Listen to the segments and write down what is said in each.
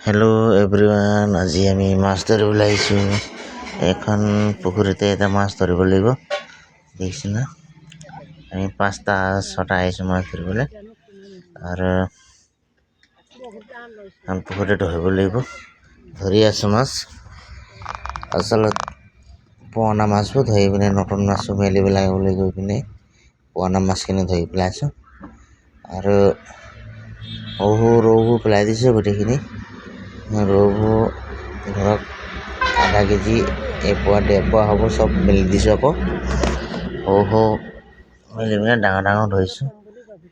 Hello' everyone, আজি আমি মাছ ধৰিবলৈ আহিছোঁ। এখন পুখুৰীতে এটা মাছ ধৰিব লাগিব। দেখিছে না, আমি 5টা 6টা আহিছোঁ মাছ ধৰিবলৈ। আৰু এখন পুখুৰীতে ধৰিব লাগিব। ধৰি আছোঁ মাছ। আচলতে পুৰণা মাছবোৰ ধৰি পিনে নতুন মাছবোৰ মেলি পেলাই বুলি গৈ পিনে পুৰণা মাছখিনি ধৰি পেলাইছোঁ। আৰু ৰৌবোৰ পেলাই দিছোঁ গোটেইখিনি। ৰৌবোৰ ধৰক আধা কেজি, এপোৱা 1.5 পোৱা হ'ব, চব মেলি দিছোঁ। আকৌ সৰু মেলি পিনে ডাঙৰ ধৰিছোঁ।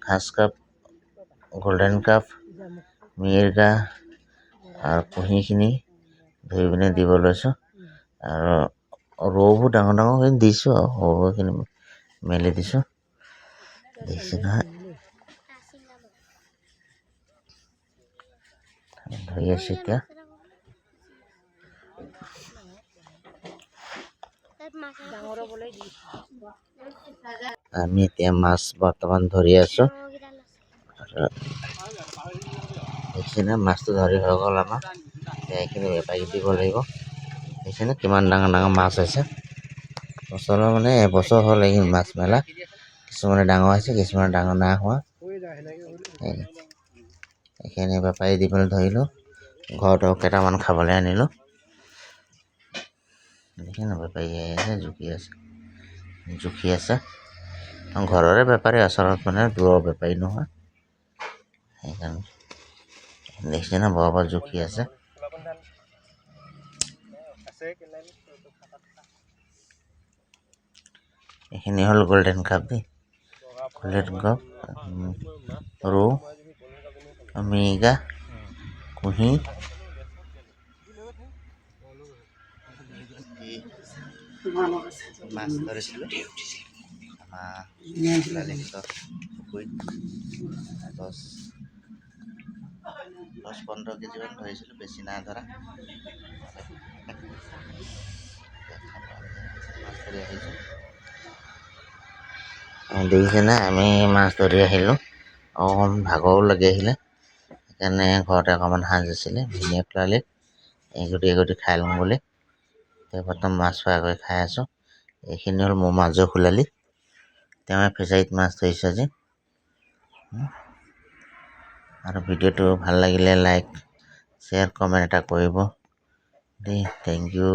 ঘাছ কাপ, গল্ডেন কাপ, মিৰিকা আৰু কুঁহিখিনি ধৰি পিনে দিব লৈছোঁ। আৰু ৰৌবোৰ ডাঙৰ দিছোঁ আৰু সৰুখিনি মেলি দিছোঁ। দেখিছে নহয়, ধৰি আছোঁ এতিয়া। আমি এতিয়া মাছ বৰ্তমান ধৰি আছোঁ। দেখিছেনে, মাছটো ধৰি হৈ গ'ল আমাৰ। এতিয়া এইখিনি বেপাৰীক দিব লাগিব। দেখিছেনে কিমান ডাঙৰ মাছ হৈছে। বছৰৰ মানে এবছৰ হ'ল এইখিনি মাছ মেলা। কিছুমানে ডাঙৰ হৈছে, কিছুমানে ডাঙৰ নাই হোৱা। এইখিনি বেপাৰী দি পেলাই ধৰিলোঁ। ঘৰত কেইটামান খাবলৈ আনিলোঁ। দেখিছেনে, বেপাৰী আহিছে, জুখি আছে। ঘৰৰে বেপাৰী, আচলত মানে দূৰৰ বেপাৰী নহয়। সেইকাৰণে দেখিছেনে, বৰাবৰ জুখি আছে। এইখিনি হ'ল গল্ডেন কাপ দেই, গল্ডেন কাপ, ৰৌ, মিৰিকা, কুঁহি। মাছ ধৰিছিলোঁ আমাৰ 10-15 কেজিমান ধৰিছিলোঁ, বেছি নাই ধৰা। মাছ ধৰি আহিছোঁ। দেখিছেনে, আমি মাছ ধৰি আহিলোঁ। অকণমান ভাগৰো লাগি আহিলে, সেইকাৰণে ঘৰতে অকণমান সাজ আছিলে, ভিনিয়েক খোৱালি এগুটি খাই লওঁ বুলি। এতিয়া বৰ্তমান মাছ ফ্ৰাই কৰি খাই আছোঁ। এইখিনি হ'ল মোৰ মাজৰ খোলালি, তেওঁ ফিচাৰীত মাছ ধৰিছে আজি। আৰু ভিডিঅ'টো ভাল লাগিলে লাইক, শ্বেয়াৰ, কমেণ্ট এটা কৰিব দেই। Thank U.